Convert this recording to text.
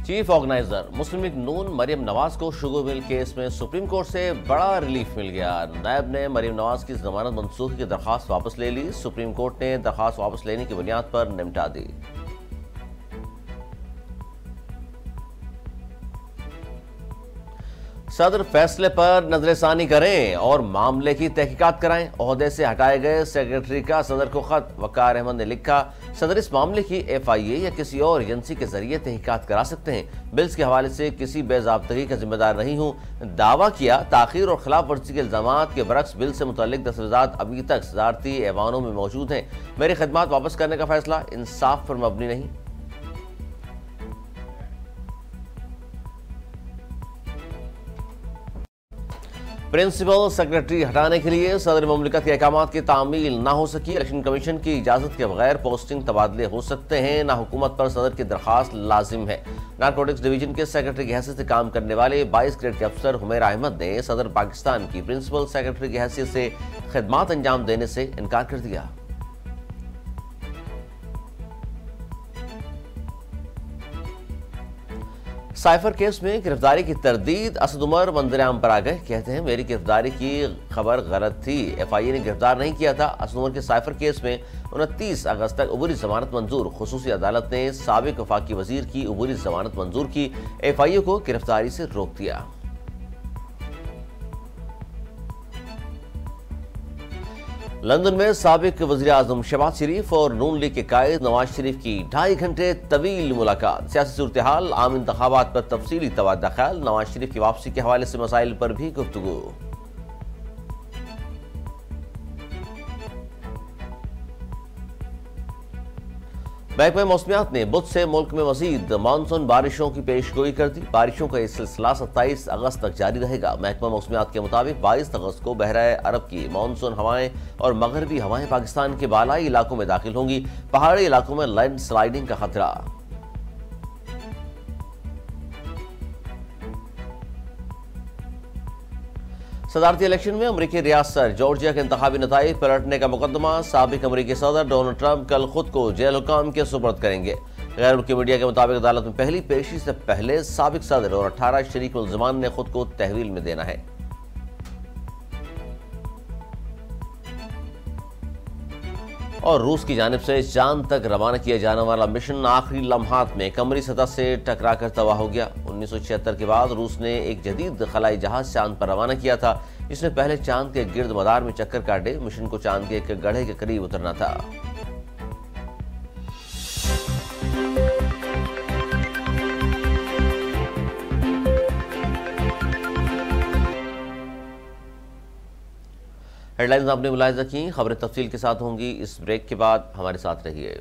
Chief organiser मुस्लिम league नून मरियम नवाज को sugar mill case में supreme court से बड़ा रिलीफ मिल गया। नायब ने मरियम नवाज की जमानत मंसूखी की दरखास्त वापस ले ली। सुप्रीम कोर्ट ने दरखास्त वापस लेने की बुनियाद पर निपटा दी। सदर फैसले पर नजरसानी करें और मामले की तहकीकात कराएं। ओहदे से हटाए गए सेक्रेटरी का सदर को खत। वकार अहमद ने लिखा, सदर इस मामले की FIA या किसी और एजेंसी के जरिए तहकीकात करा सकते हैं। बिल्स के हवाले से किसी बेजाब्तगी का जिम्मेदार नहीं हूँ। दावा किया, ताखीर और खिलाफ वर्जी के इल्जामात के बरक्स बिल से मुतल्लिक दस्तावेजात अभी तक सदारती ऐवानों में मौजूद हैं। मेरी खिदमात वापस करने का फैसला इंसाफ पर मबनी नहीं। प्रिंसिपल सेक्रेटरी हटाने के लिए सदर मुमलिकत के अहकामात की तामील ना हो सकी। इलेक्शन कमीशन की इजाजत के बगैर पोस्टिंग तबादले हो सकते हैं। ना हुकूमत पर सदर की दरखास्त लाजिम है। नारकोटिक्स डिवीजन के सेक्रेटरी की हैसियत से काम करने वाले 22 ग्रेड के अफसर हुमैरा अहमद ने सदर पाकिस्तान की प्रिंसिपल सेक्रेटरी की हैसियत से खिदमात अंजाम देने से इनकार कर दिया। साइफर केस में गिरफ्तारी की तरदीद। असद उमर मंजर-ए-आम पर आ गए। कहते हैं, मेरी गिरफ्तारी की खबर गलत थी। FIA ने गिरफ्तार नहीं किया था। असद उमर के साइफर केस में 29 अगस्त तक उबूरी जमानत मंजूर। खुसूसी अदालत ने साबिक वफाकी वजीर की उबूरी जमानत मंजूर की। FIA को गिरफ्तारी से रोक दिया। लंदन में साबिक वज़ीर आज़म शहबाज शरीफ और नून लीग के कायद नवाज शरीफ की 2.5 घंटे तवील मुलाकात। सियासी सूरत हाल, आम इंतखाबात पर तफसीली तबादला ख्याल, नवाज शरीफ की वापसी के हवाले से मसाइल पर भी गुफ्तगू। महकमा मौसमियात ने बुध से मुल्क में मजीद मानसून बारिशों की पेशगोई कर दी। बारिशों का यह सिलसिला 27 अगस्त तक जारी रहेगा। महकमा मौसमियात के मुताबिक 22 अगस्त को बहराए अरब की मानसून हवाएं और मगरबी हवाएं पाकिस्तान के बालाई इलाकों में दाखिल होंगी। पहाड़ी इलाकों में लैंड स्लाइडिंग का खतरा। सदारती इलेक्शन में अमरीकी रियासत जॉर्जिया के इंतखाबी नताइज पलटने का मुकदमा। साबिक अमरीकी सदर डोनाल्ड ट्रंप कल खुद को जेल हुकाम के सुपर्द करेंगे। गैर मुल्की मीडिया के मुताबिक अदालत में पहली पेशी से पहले साबिक सदर और 18 शरीक मुल्ज़िमान ने खुद को तहवील में देना है। और रूस की जानिब से चांद तक रवाना किया जाने वाला मिशन आखिरी लम्हात में कमरी सतह से टकराकर तबाह हो गया। 1976 के बाद रूस ने एक जदीद खलाई जहाज चांद पर रवाना किया था, जिसने पहले चांद के गिर्द मदार में चक्कर काटे। मिशन को चांद के एक गड्ढे के करीब उतरना था। हेडलाइंस आपने मुलाहिजा की। खबरें तफसील के साथ होंगी इस ब्रेक के बाद। हमारे साथ रहिए।